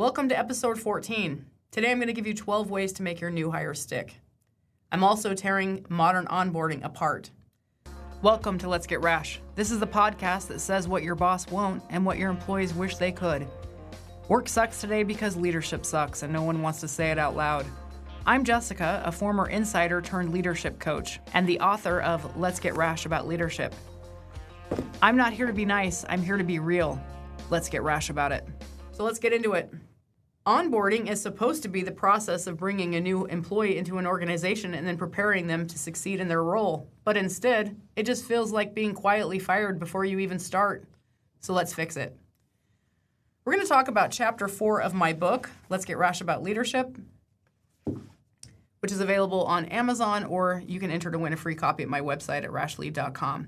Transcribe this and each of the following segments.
Welcome to episode 14. Today I'm going to give you 12 ways to make your new hire stick. I'm also tearing modern onboarding apart. Welcome to Let's Get Rash. This is the podcast that says what your boss won't and what your employees wish they could. Work sucks today because leadership sucks and no one wants to say it out loud. I'm Jessica, a former insider turned leadership coach and the author of Let's Get Rash about leadership. I'm not here to be nice, I'm here to be real. Let's get rash about it. So let's get into it. Onboarding is supposed to be the process of bringing a new employee into an organization and then preparing them to succeed in their role. But instead, it just feels like being quietly fired before you even start. So let's fix it. We're going to talk about chapter 4 of my book, Let's Get Rash About Leadership, which is available on Amazon, or you can enter to win a free copy at my website at rashlead.com.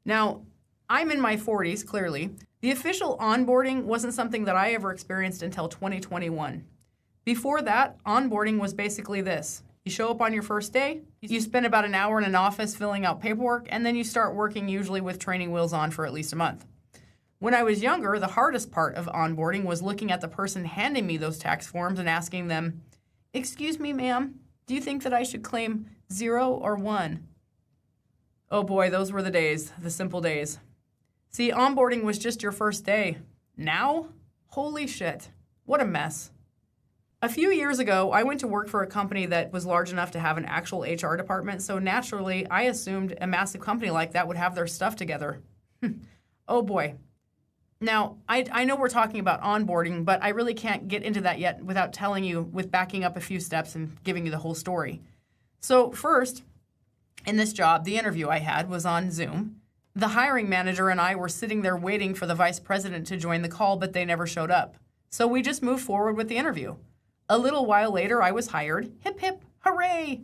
Now, I'm in my 40s, clearly. The official onboarding wasn't something that I ever experienced until 2021. Before that, onboarding was basically this. You show up on your first day, you spend about an hour in an office filling out paperwork, and then you start working usually with training wheels on for at least a month. When I was younger, the hardest part of onboarding was looking at the person handing me those tax forms and asking them, "Excuse me, ma'am, do you think that I should claim 0 or 1? Oh boy, those were the days, the simple days. See, onboarding was just your first day. Now? Holy shit. What a mess. A few years ago, I went to work for a company that was large enough to have an actual HR department, so naturally, I assumed a massive company like that would have their stuff together. Oh boy. Now, I know we're talking about onboarding, but I really can't get into that yet without telling you, with backing up a few steps and giving you the whole story. So first, in this job, the interview I had was on Zoom. The hiring manager and I were sitting there waiting for the vice president to join the call, but they never showed up. So we just moved forward with the interview. A little while later, I was hired. Hip, hip, hooray.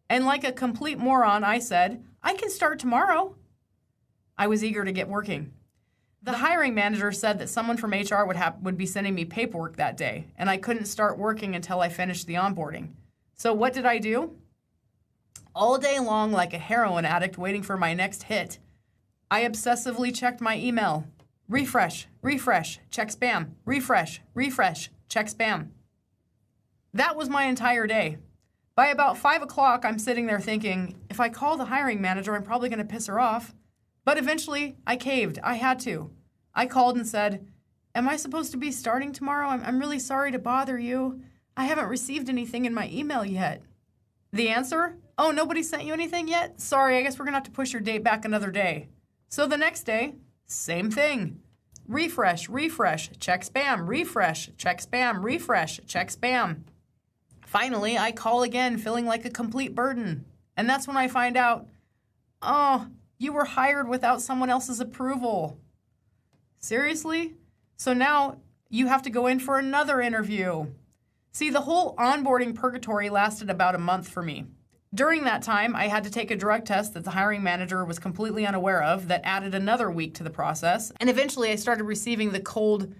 And like a complete moron, I said, "I can start tomorrow." I was eager to get working. The hiring manager said that someone from HR would be sending me paperwork that day, and I couldn't start working until I finished the onboarding. So what did I do? All day long, like a heroin addict waiting for my next hit, I obsessively checked my email. Refresh, check spam. Refresh, check spam. That was my entire day. By about 5 o'clock, I'm sitting there thinking, if I call the hiring manager, I'm probably going to piss her off. But eventually, I caved. I had to. I called and said, "Am I supposed to be starting tomorrow? I'm really sorry to bother you. I haven't received anything in my email yet." The answer? "Oh, nobody sent you anything yet? Sorry, I guess we're going to have to push your date back another day." So the next day, same thing. Refresh, check spam. Refresh, check spam. Refresh, check spam. Finally, I call again, feeling like a complete burden. And that's when I find out, oh, you were hired without someone else's approval. Seriously? So now you have to go in for another interview. See, the whole onboarding purgatory lasted about a month for me. During that time, I had to take a drug test that the hiring manager was completely unaware of that added another week to the process. And eventually I started receiving the cold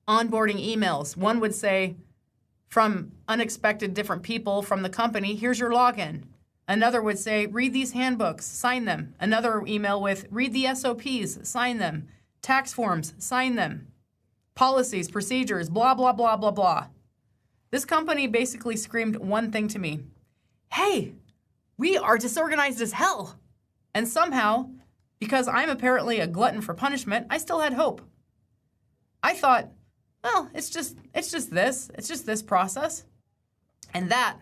onboarding emails. One would say, from unexpected different people from the company, "Here's your login." Another would say, "Read these handbooks, sign them." Another email with, "Read the SOPs, sign them. Tax forms, sign them. Policies, procedures, blah, blah, blah, blah, blah." This company basically screamed one thing to me. "Hey, we are disorganized as hell." And somehow, because I'm apparently a glutton for punishment, I still had hope. I thought, well, it's just this process. And that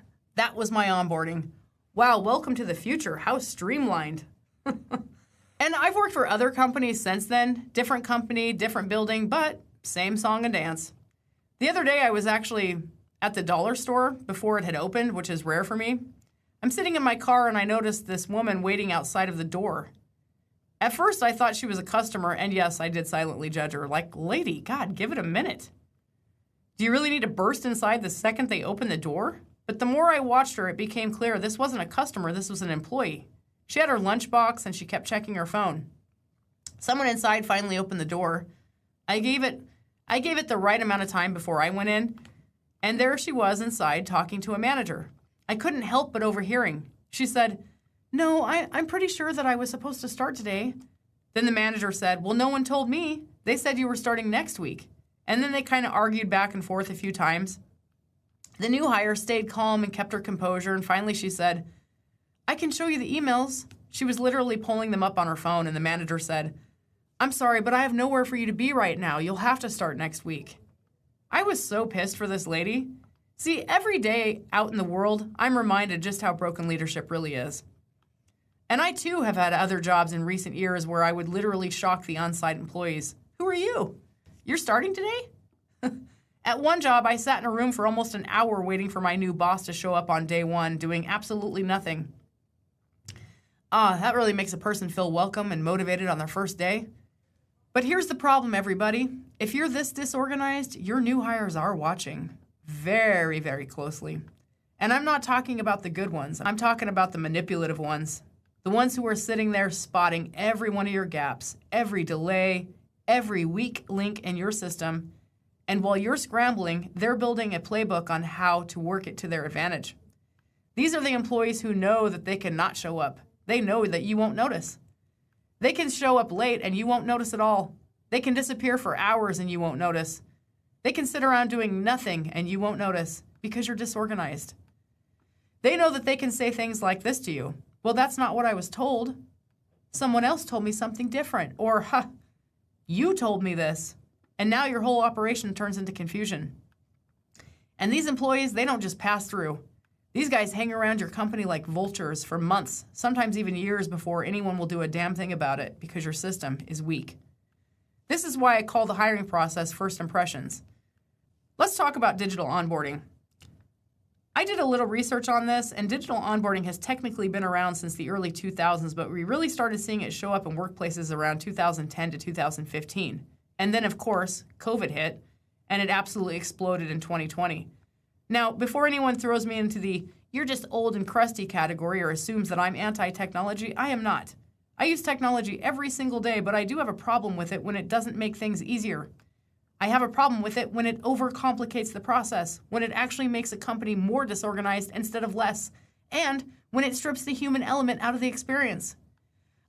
was my onboarding. Wow, welcome to the future. How streamlined. And I've worked for other companies since then. Different company, different building, but same song and dance. The other day I was actually at the dollar store before it had opened, which is rare for me. I'm sitting in my car and I noticed this woman waiting outside of the door. At first I thought she was a customer, and yes, I did silently judge her. Like, lady, God, give it a minute. Do you really need to burst inside the second they open the door? But the more I watched her, it became clear this wasn't a customer, this was an employee. She had her lunchbox and she kept checking her phone. Someone inside finally opened the door. I gave it the right amount of time before I went in, and there she was inside talking to a manager. I couldn't help but overhearing. She said, "No, I'm pretty sure that I was supposed to start today." Then the manager said, "Well, no one told me. They said you were starting next week." And then they kind of argued back and forth a few times. The new hire stayed calm and kept her composure, and finally she said, "I can show you the emails." She was literally pulling them up on her phone, and the manager said, "I'm sorry, but I have nowhere for you to be right now. You'll have to start next week." I was so pissed for this lady. See, every day out in the world, I'm reminded just how broken leadership really is. And I too have had other jobs in recent years where I would literally shock the on-site employees. "Who are you? You're starting today?" At one job, I sat in a room for almost an hour waiting for my new boss to show up on day one, doing absolutely nothing. That really makes a person feel welcome and motivated on their first day. But here's the problem, everybody. If you're this disorganized, your new hires are watching very, very closely. And I'm not talking about the good ones. I'm talking about the manipulative ones. The ones who are sitting there spotting every one of your gaps, every delay, every weak link in your system. And while you're scrambling, they're building a playbook on how to work it to their advantage. These are the employees who know that they cannot show up. They know that you won't notice. They can show up late and you won't notice at all. They can disappear for hours and you won't notice. They can sit around doing nothing and you won't notice because you're disorganized. They know that they can say things like this to you. "Well, that's not what I was told. Someone else told me something different." Or, "You told me this." And now your whole operation turns into confusion. And these employees, they don't just pass through. These guys hang around your company like vultures for months, sometimes even years before anyone will do a damn thing about it because your system is weak. This is why I call the hiring process first impressions. Let's talk about digital onboarding. I did a little research on this, and digital onboarding has technically been around since the early 2000s, but we really started seeing it show up in workplaces around 2010 to 2015. And then, of course, COVID hit, and it absolutely exploded in 2020. Now, before anyone throws me into the "you're just old and crusty" category or assumes that I'm anti-technology, I am not. I use technology every single day, but I do have a problem with it when it doesn't make things easier. I have a problem with it when it overcomplicates the process, when it actually makes a company more disorganized instead of less, and when it strips the human element out of the experience.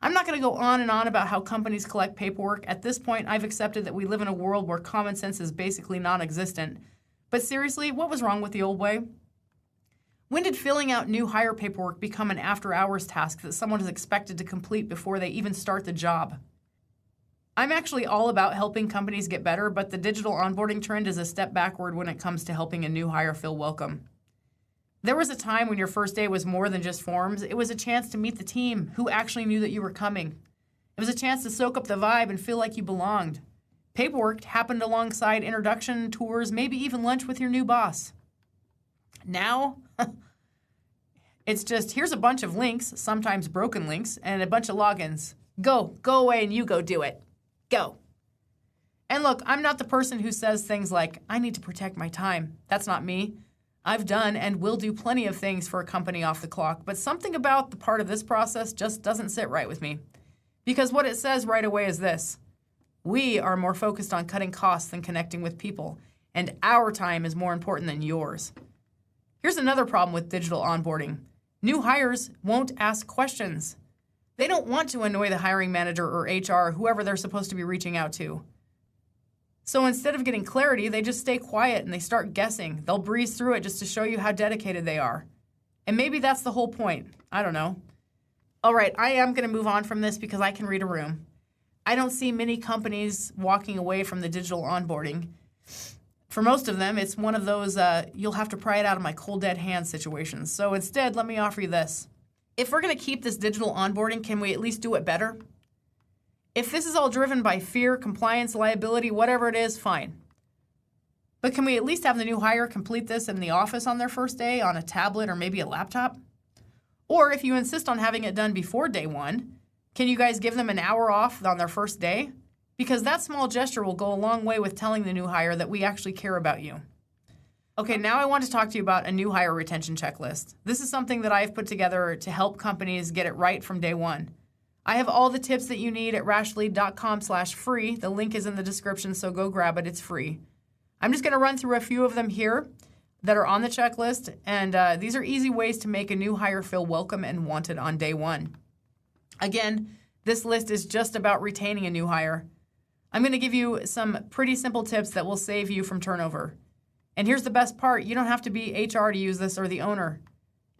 I'm not going to go on and on about how companies collect paperwork. At this point, I've accepted that we live in a world where common sense is basically non-existent. But seriously, what was wrong with the old way? When did filling out new hire paperwork become an after-hours task that someone is expected to complete before they even start the job? I'm actually all about helping companies get better, but the digital onboarding trend is a step backward when it comes to helping a new hire feel welcome. There was a time when your first day was more than just forms. It was a chance to meet the team who actually knew that you were coming. It was a chance to soak up the vibe and feel like you belonged. Paperwork happened alongside introduction, tours, maybe even lunch with your new boss. Now, it's just, here's a bunch of links, sometimes broken links, and a bunch of logins. Go away and you go do it. Go. And look, I'm not the person who says things like, "I need to protect my time." That's not me. I've done and will do plenty of things for a company off the clock, but something about the part of this process just doesn't sit right with me. Because what it says right away is this: we are more focused on cutting costs than connecting with people, and our time is more important than yours. Here's another problem with digital onboarding. New hires won't ask questions. They don't want to annoy the hiring manager or HR or whoever they're supposed to be reaching out to. So instead of getting clarity, they just stay quiet and they start guessing. They'll breeze through it just to show you how dedicated they are. And maybe that's the whole point. I don't know. All right, I am going to move on from this because I can read a room. I don't see many companies walking away from the digital onboarding. For most of them, it's one of those you'll have to pry it out of my cold dead hand situations. So instead, let me offer you this. If we're going to keep this digital onboarding, can we at least do it better? If this is all driven by fear, compliance, liability, whatever it is, fine. But can we at least have the new hire complete this in the office on their first day on a tablet or maybe a laptop? Or if you insist on having it done before day one, can you guys give them an hour off on their first day? Because that small gesture will go a long way with telling the new hire that we actually care about you. Okay, now I want to talk to you about a new hire retention checklist. This is something that I've put together to help companies get it right from day one. I have all the tips that you need at rashlead.com/free. The link is in the description, so go grab it. It's free. I'm just going to run through a few of them here that are on the checklist, and these are easy ways to make a new hire feel welcome and wanted on day one. Again, this list is just about retaining a new hire. I'm going to give you some pretty simple tips that will save you from turnover. And here's the best part. You don't have to be HR to use this or the owner.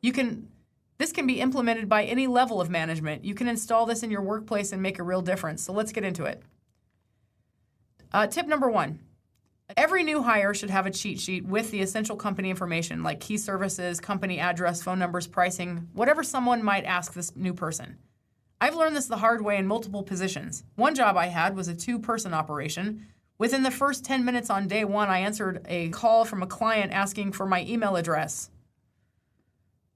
This can be implemented by any level of management. You can install this in your workplace and make a real difference. So let's get into it. Tip number 1. Every new hire should have a cheat sheet with the essential company information like key services, company address, phone numbers, pricing, whatever someone might ask this new person. I've learned this the hard way in multiple positions. One job I had was a 2-person operation. Within the first 10 minutes on day 1, I answered a call from a client asking for my email address.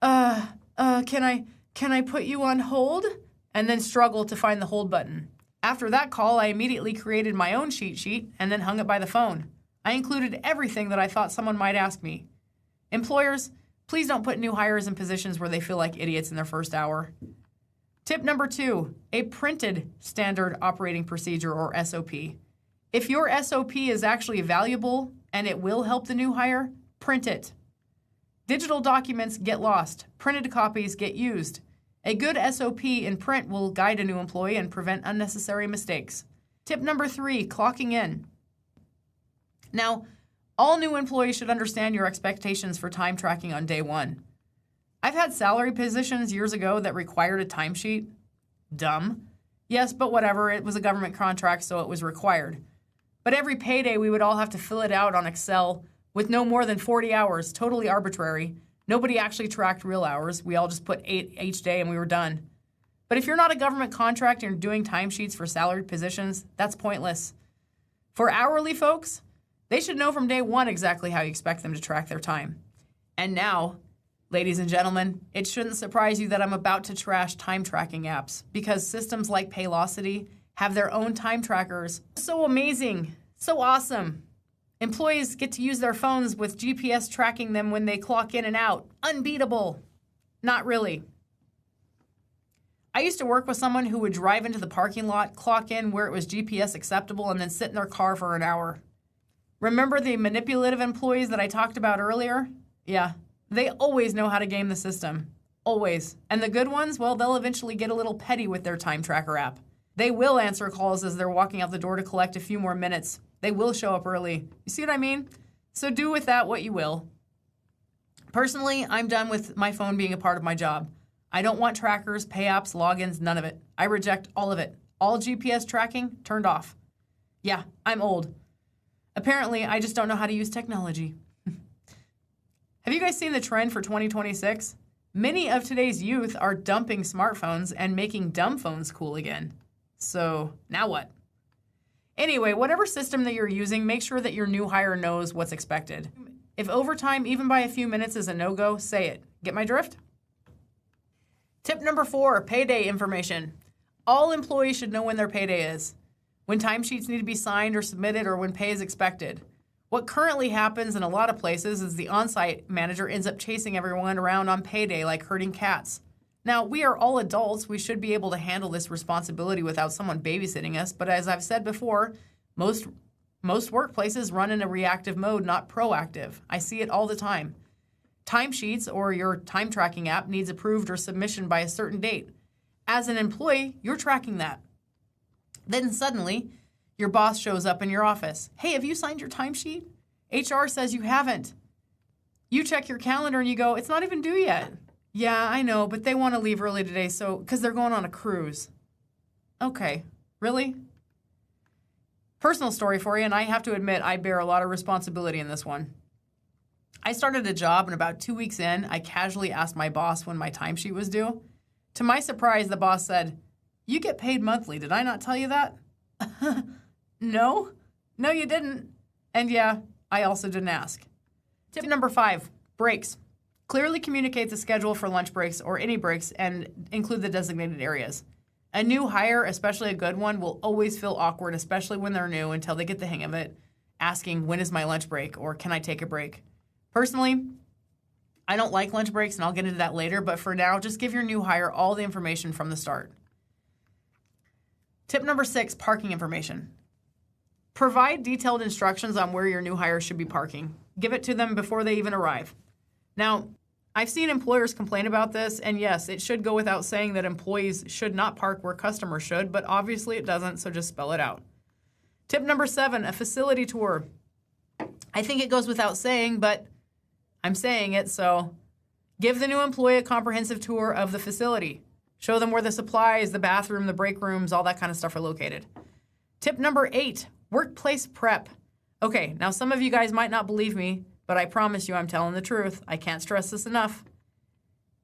Can I put you on hold? And then struggled to find the hold button. After that call, I immediately created my own cheat sheet and then hung it by the phone. I included everything that I thought someone might ask me. Employers, please don't put new hires in positions where they feel like idiots in their first hour. Tip number 2, a printed standard operating procedure or SOP. If your SOP is actually valuable and it will help the new hire, print it. Digital documents get lost. Printed copies get used. A good SOP in print will guide a new employee and prevent unnecessary mistakes. Tip number 3, clocking in. Now, all new employees should understand your expectations for time tracking on day 1. I've had salary positions years ago that required a timesheet. Dumb. Yes, but whatever. It was a government contract, so it was required. But every payday, we would all have to fill it out on Excel with no more than 40 hours, totally arbitrary. Nobody actually tracked real hours. We all just put 8 each day and we were done. But if you're not a government contract and you're doing timesheets for salaried positions, that's pointless. For hourly folks, they should know from day 1 exactly how you expect them to track their time. And now, ladies and gentlemen, it shouldn't surprise you that I'm about to trash time tracking apps because systems like Paylocity have their own time trackers. So amazing, so awesome. Employees get to use their phones with GPS tracking them when they clock in and out. Unbeatable. Not really. I used to work with someone who would drive into the parking lot, clock in where it was GPS acceptable, and then sit in their car for an hour. Remember the manipulative employees that I talked about earlier? Yeah, they always know how to game the system. Always. And the good ones, well, they'll eventually get a little petty with their time tracker app. They will answer calls as they're walking out the door to collect a few more minutes. They will show up early. You see what I mean? So do with that what you will. Personally, I'm done with my phone being a part of my job. I don't want trackers, pay apps, logins, none of it. I reject all of it. All GPS tracking, turned off. Yeah, I'm old. Apparently, I just don't know how to use technology. Have you guys seen the trend for 2026? Many of today's youth are dumping smartphones and making dumb phones cool again. So, now what? Anyway, whatever system that you're using, make sure that your new hire knows what's expected. If overtime, even by a few minutes, is a no-go, say it. Get my drift? Tip number 4, payday information. All employees should know when their payday is, when timesheets need to be signed or submitted, or when pay is expected. What currently happens in a lot of places is the on-site manager ends up chasing everyone around on payday like herding cats. Now, we are all adults. We should be able to handle this responsibility without someone babysitting us. But as I've said before, most workplaces run in a reactive mode, not proactive. I see it all the time. Timesheets or your time tracking app needs approved or submission by a certain date. As an employee, you're tracking that. Then suddenly, your boss shows up in your office. Hey, have you signed your timesheet? HR says you haven't. You check your calendar and you go, it's not even due yet. Yeah, I know, but they want to leave early today, because they're going on a cruise. Okay, really? Personal story for you, and I have to admit I bear a lot of responsibility in this one. I started a job, and about 2 weeks in, I casually asked my boss when my timesheet was due. To my surprise, the boss said, "You get paid monthly. Did I not tell you that?" No, you didn't. And yeah, I also didn't ask. Tip number 5, breaks. Clearly communicate the schedule for lunch breaks or any breaks and include the designated areas. A new hire, especially a good one, will always feel awkward, especially when they're new, until they get the hang of it, asking, when is my lunch break, or can I take a break? Personally, I don't like lunch breaks, and I'll get into that later, but for now, just give your new hire all the information from the start. Tip number 6, parking information. Provide detailed instructions on where your new hire should be parking. Give it to them before they even arrive. Now, I've seen employers complain about this, and yes, it should go without saying that employees should not park where customers should, but obviously it doesn't, so just spell it out. Tip number 7, a facility tour. I think it goes without saying, but I'm saying it, so give the new employee a comprehensive tour of the facility. Show them where the supplies, the bathroom, the break rooms, all that kind of stuff are located. Tip number 8, workplace prep. Okay, now some of you guys might not believe me, but I promise you I'm telling the truth. I can't stress this enough.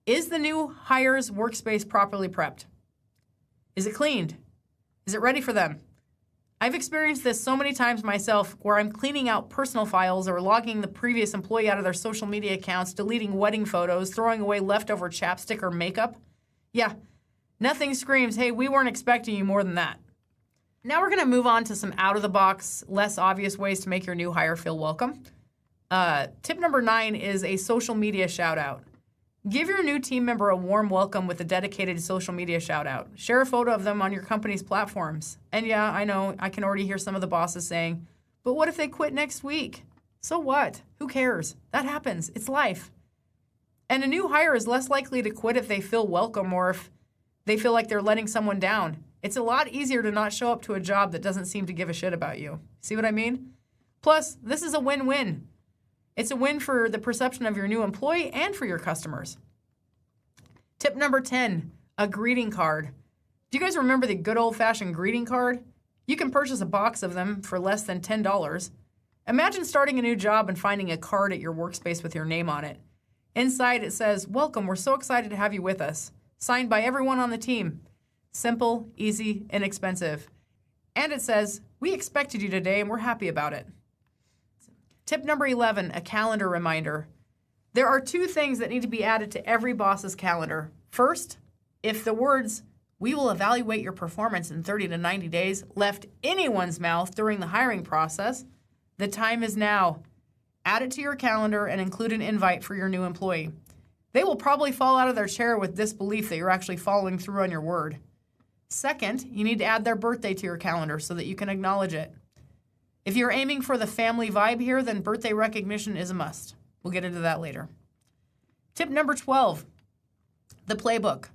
Is the new hire's workspace properly prepped? Is it cleaned? Is it ready for them? I've experienced this so many times myself where I'm cleaning out personal files or logging the previous employee out of their social media accounts, deleting wedding photos, throwing away leftover chapstick or makeup. Yeah, nothing screams, hey, we weren't expecting you more than that. Now we're going to move on to some out-of-the-box, less obvious ways to make your new hire feel welcome. Tip number 9 is a social media shout-out. Give your new team member a warm welcome with a dedicated social media shout-out. Share a photo of them on your company's platforms. And yeah, I know, I can already hear some of the bosses saying, but what if they quit next week? So what? Who cares? That happens. It's life. And a new hire is less likely to quit if they feel welcome or if they feel like they're letting someone down. It's a lot easier to not show up to a job that doesn't seem to give a shit about you. See what I mean? Plus, this is a win-win. It's a win for the perception of your new employee and for your customers. Tip number 10, a greeting card. Do you guys remember the good old-fashioned greeting card? You can purchase a box of them for less than $10. Imagine starting a new job and finding a card at your workspace with your name on it. Inside it says, welcome, we're so excited to have you with us. Signed by everyone on the team. Simple, easy, inexpensive. And it says, we expected you today and we're happy about it. Tip number 11, a calendar reminder. There are 2 things that need to be added to every boss's calendar. First, if the words, we will evaluate your performance in 30 to 90 days, left anyone's mouth during the hiring process, the time is now. Add it to your calendar and include an invite for your new employee. They will probably fall out of their chair with disbelief that you're actually following through on your word. Second, you need to add their birthday to your calendar so that you can acknowledge it. If you're aiming for the family vibe here, then birthday recognition is a must. We'll get into that later. Tip number 12, the playbook.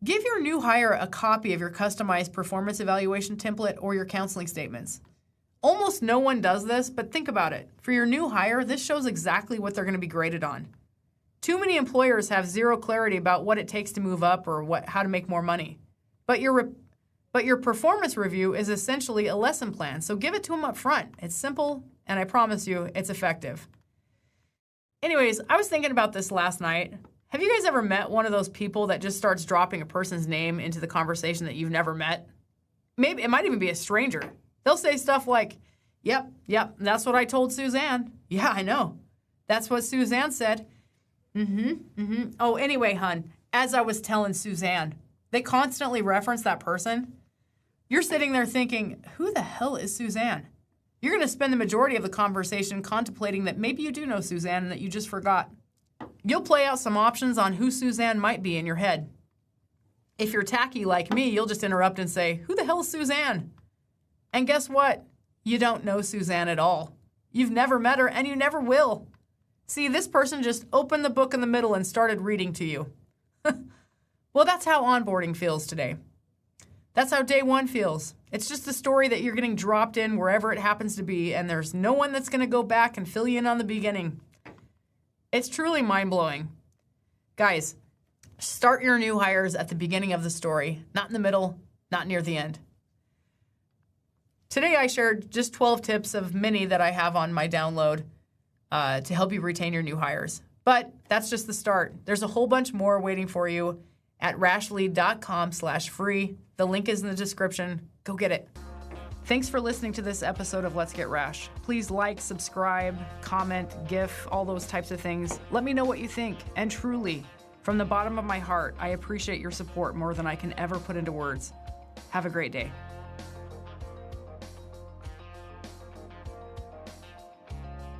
Give your new hire a copy of your customized performance evaluation template or your counseling statements. Almost no one does this, but think about it. For your new hire, this shows exactly what they're going to be graded on. Too many employers have zero clarity about what it takes to move up or how to make more money. But your performance review is essentially a lesson plan, so give it to them up front. It's simple, and I promise you, it's effective. Anyways, I was thinking about this last night. Have you guys ever met one of those people that just starts dropping a person's name into the conversation that you've never met? Maybe it might even be a stranger. They'll say stuff like, yep, that's what I told Suzanne. Yeah, I know. That's what Suzanne said. Oh, anyway, hun, as I was telling Suzanne. They constantly reference that person. You're sitting there thinking, who the hell is Suzanne? You're going to spend the majority of the conversation contemplating that maybe you do know Suzanne and that you just forgot. You'll play out some options on who Suzanne might be in your head. If you're tacky like me, you'll just interrupt and say, who the hell is Suzanne? And guess what? You don't know Suzanne at all. You've never met her and you never will. See, this person just opened the book in the middle and started reading to you. Well, that's how onboarding feels today. That's how day 1 feels. It's just a story that you're getting dropped in wherever it happens to be, and there's no one that's going to go back and fill you in on the beginning. It's truly mind-blowing. Guys, start your new hires at the beginning of the story, not in the middle, not near the end. Today I shared just 12 tips of many that I have on my download to help you retain your new hires. But that's just the start. There's a whole bunch more waiting for you at rashlead.com/free. The link is in the description. Go get it. Thanks for listening to this episode of Let's Get Rash. Please like, subscribe, comment, GIF, all those types of things. Let me know what you think. And truly, from the bottom of my heart, I appreciate your support more than I can ever put into words. Have a great day.